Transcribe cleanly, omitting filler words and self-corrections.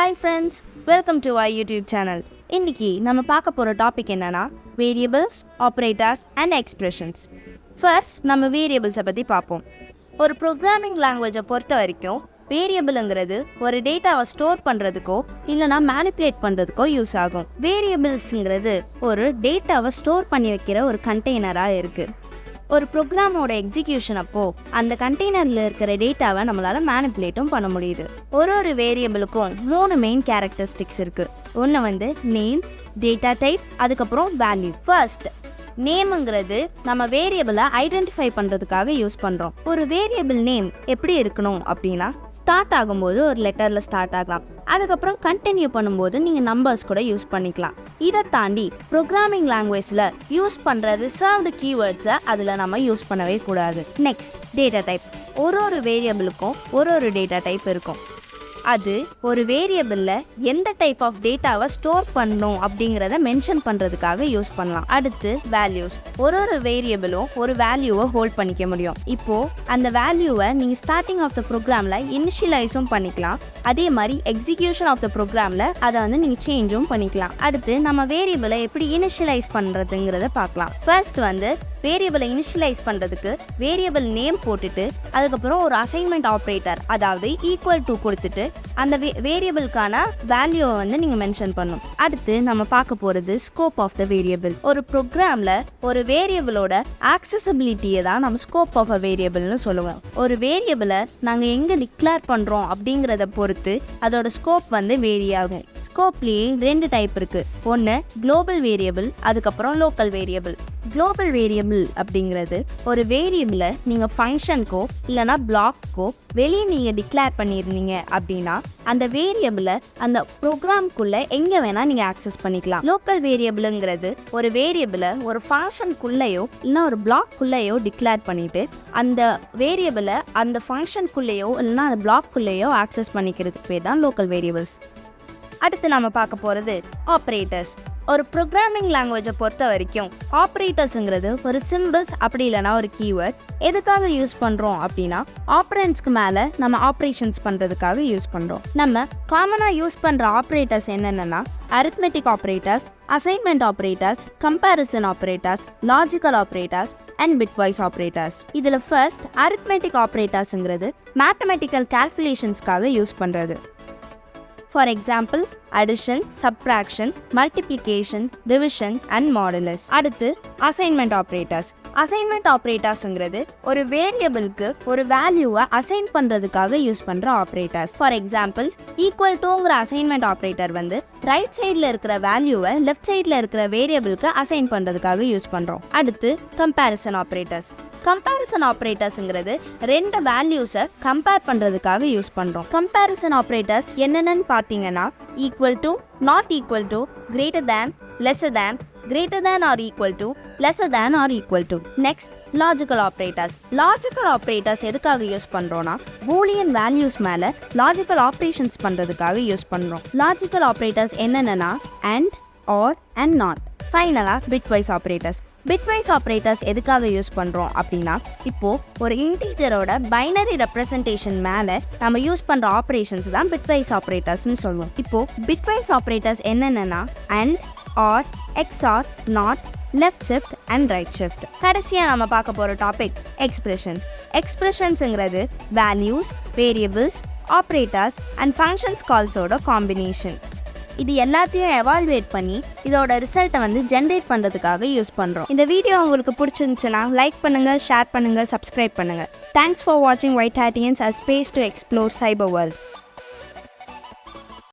Hi friends, welcome to our YouTube channel. இன்னைக்கு நம்ம பார்க்க போற டாபிக் என்னன்னா variables, operators and expressions. First நம்ம variables பத்தி பார்ப்போம். ஒரு programming language பொறுத்த வரைக்கும் வேரியபிள்ங்கிறது ஒரு டேட்டாவை ஸ்டோர் பண்ணுறதுக்கோ இல்லைனா மேனிப்புலேட் பண்ணுறதுக்கோ யூஸ் ஆகும். வேரியபிள்ஸுங்கிறது ஒரு டேட்டாவை ஸ்டோர் பண்ணி வைக்கிற ஒரு கண்டெய்னராக இருக்குது. ஒரு ப்ரோக்ராமோட எக்ஸிக்யூஷன் அப்போ அந்த கண்டெய்னரில் இருக்கிற டேட்டாவை நம்மளால் மேனிப்புலேட்டும் பண்ண முடியுது. ஒரு வேரியபிளுக்கும் 3 மெயின் கேரக்டரிஸ்டிக்ஸ் இருக்குது. ஒன்று நேம், டேட்டா டைப், அதுக்கப்புறம் வேல்யூ. ஃபர்ஸ்ட் நேமுங்கிறது நம்ம வேரியபிளை ஐடென்டிஃபை பண்ணுறதுக்காக யூஸ் பண்ணுறோம். ஒரு வேரியபிள் நேம் எப்படி இருக்கணும் அப்படின்னா ஸ்டார்ட் ஆகும்போது ஒரு லெட்டரில் ஸ்டார்ட் ஆகலாம். அதுக்கப்புறம் கண்டினியூ பண்ணும்போது நீங்கள் நம்பர்ஸ் கூட யூஸ் பண்ணிக்கலாம். இதை தாண்டி ப்ரோக்ராமிங் லாங்குவேஜில் யூஸ் பண்ணுற ரிசர்வ்டு கீவேர்ட்ஸை அதில் நம்ம யூஸ் பண்ணவே கூடாது. Next data type. ஒரு வேரியபிளுக்கும் ஒரு டேட்டா டைப் இருக்கும். அது ஒரு வேரியபிளில் எந்த டைப் ஆஃப் டேட்டாவை ஸ்டோர் பண்ணணும் அப்படிங்கிறத மென்ஷன் பண்ணுறதுக்காக யூஸ் பண்ணலாம். அடுத்து வேல்யூஸ். ஒரு வேரியபிளும் ஒரு வேல்யூவை ஹோல்ட் பண்ணிக்க முடியும். இப்போது அந்த வேல்யூவை நீங்கள் ஸ்டார்டிங் ஆஃப் த ப்ரோக்ராமில் இனிஷியலைஸும் பண்ணிக்கலாம். அதே மாதிரி எக்ஸிக்யூஷன் ஆஃப் த ப்ரோக்ராமில் அதை நீங்கள் சேஞ்சும் பண்ணிக்கலாம். அடுத்து நம்ம வேரியபிளை எப்படி இனிஷியலைஸ் பண்ணுறதுங்கிறத பார்க்கலாம். ஃபர்ஸ்ட் வேரியபிளை இனிஷியலைஸ் பண்ணுறதுக்கு வேரியபிள் நேம் போட்டுட்டு அதுக்கப்புறம் ஒரு அசைன்மெண்ட் ஆப்ரேட்டர், அதாவது ஈக்குவல் டு கொடுத்துட்டு அந்த வேரியபிளுக்கான வேல்யூவை நீங்கள் மென்ஷன் பண்ணணும். அடுத்து நம்ம பார்க்க போகிறது ஸ்கோப் ஆஃப் த வேரியபிள். ஒரு ப்ரோக்ராமில் ஒரு வேரியபிளோட ஆக்சசபிலிட்டியை தான் நம்ம ஸ்கோப் ஆஃப் அ வேரியபிள்னு சொல்லுவோம். ஒரு வேரியபிளை நாங்கள் எங்கே டிக்ளேர் பண்ணுறோம் அப்படிங்கிறத பொறுத்து அதோட ஸ்கோப் வேரி ஆகும். ஸ்கோப்லேயே 2 டைப் இருக்குது. ஒன்று குளோபல் வேரியபிள், அதுக்கப்புறம் லோக்கல் வேரியபிள். குளோபல் வேரியபிள் அப்படிங்கிறது ஒரு வேரியபிளை நீங்கள் ஃபங்க்ஷனுக்கோ இல்லைனா பிளாக்கோ வெளியே நீங்கள் டிக்ளேர் பண்ணியிருந்தீங்க அப்படின்னா அந்த வேரியபிளை அந்த ப்ரோக்ராம்குள்ளே எங்கே வேணால் நீங்கள் ஆக்சஸ் பண்ணிக்கலாம். லோக்கல் வேரியபிளுங்கிறது ஒரு வேரியபிளை ஒரு ஃபங்க்ஷனுக்குள்ளேயோ இல்லைனா ஒரு பிளாக்குள்ளேயோ டிக்ளேர் பண்ணிவிட்டு அந்த வேரியபிளை அந்த ஃபங்க்ஷனுக்குள்ளேயோ இல்லைனா அந்த பிளாக்குள்ளேயோ ஆக்சஸ் பண்ணிக்கிறதுக்கு பேர் தான் லோக்கல் வேரியபிள்ஸ். அடுத்து நம்ம பார்க்க போகிறது ஆப்ரேட்டர்ஸ். ஒரு ப்ரோக்ராமிங் லாங்குவேஜை பொறுத்த வரைக்கும் ஆப்ரேட்டர்ஸுங்கிறது ஒரு சிம்பிள்ஸ் அப்படி இல்லைனா ஒரு கீவேர்ட்ஸ். எதுக்காக யூஸ் பண்ணுறோம் அப்படின்னா ஆப்ரண்ட்ஸ்க்கு மேலே நம்ம ஆப்ரேஷன்ஸ் பண்ணுறதுக்காக யூஸ் பண்ணுறோம். நம்ம காமனாக யூஸ் பண்ணுற ஆப்ரேட்டர்ஸ் என்னென்னா arithmetic operators, assignment operators, comparison operators, logical operators and bitwise operators. இதில் ஃபர்ஸ்ட் அரித்மெட்டிக் ஆப்ரேட்டர்ஸுங்கிறது மேத்தமெட்டிக்கல் கால்குலேஷன்ஸ்க்காக யூஸ் பண்ணுறது. For example addition, subtraction, multiplication, division and modulus. அடுத்து அசைன்மெண்ட் ஆப்ரேட்டர்ஸ். அசைன்மெண்ட் ஆப்ரேட்டர்ஸ்ங்கிறது ஒரு வேரியபிளுக்கு ஒரு வேல்யூவை அசைன் பண்ணுறதுக்காக யூஸ் பண்ணுற ஆப்ரேட்டர்ஸ். ஃபார் எக்ஸாம்பிள் ஈக்குவல் டுங்கிற அசைன்மெண்ட் ஆப்ரேட்டர் ரைட் சைடில் இருக்கிற வேல்யூவை லெஃப்ட் சைடில் இருக்கிற வேரியபிளுக்கு அசைன் பண்ணுறதுக்காக யூஸ் பண்ணுறோம். அடுத்து கம்பேரிசன் ஆப்ரேட்டர்ஸ். கம்பேரிசன் ஆப்ரேட்டர்ஸ்ங்கிறது 2 வேல்யூஸை கம்பேர் பண்ணுறதுக்காக யூஸ் பண்ணுறோம். கம்பேரிசன் ஆப்ரேட்டர்ஸ் என்னென்னு பார்த்தீங்கன்னா equal to, not equal to, greater than, lesser than, greater than or equal to, lesser than or equal to. Next, logical operators. Logical operators எதுக்காக use பண்ணுறோன்னா Boolean values மேலே logical operations பண்ணுறதுக்காக use பண்ணுறோம். Logical operators என்னென்னா and, or and not. ஃபைனலாக bitwise operators. Bitwise operators எதுக்காக use பண்ணுறோம் அப்படின்னா இப்போது ஒரு இன்டீஜரோட பைனரி ரெப்ரசன்டேஷன் மேலே நம்ம யூஸ் பண்ணுற ஆப்ரேஷன்ஸ் தான் பிட்வைஸ் ஆப்ரேட்டர்ஸ்னு சொல்லுவோம். இப்போது பிட்வைஸ் ஆப்ரேட்டர்ஸ் என்னென்னா and, or, XOR, not, left shift and right shift. கடைசியாக நம்ம பார்க்க போகிற டாபிக் எக்ஸ்பிரஷன்ஸ். எக்ஸ்பிரஷன்ஸுங்கிறது values, variables, operators and functions கால்ஸோட காம்பினேஷன். இது எல்லாத்தையும் எவால்வேட் பண்ணி இதோட ரிசல்ட்டை ஜென்ரேட் பண்ணுறதுக்காக யூஸ் பண்ணுறோம். இந்த வீடியோ உங்களுக்கு பிடிச்சிருந்துச்சுன்னா லைக் பண்ணுங்கள், ஷேர் பண்ணுங்கள், சப்ஸ்கிரைப் பண்ணுங்கள். தேங்க்ஸ் ஃபார் வாட்சிங் Whitehatians, a space to explore cyber world.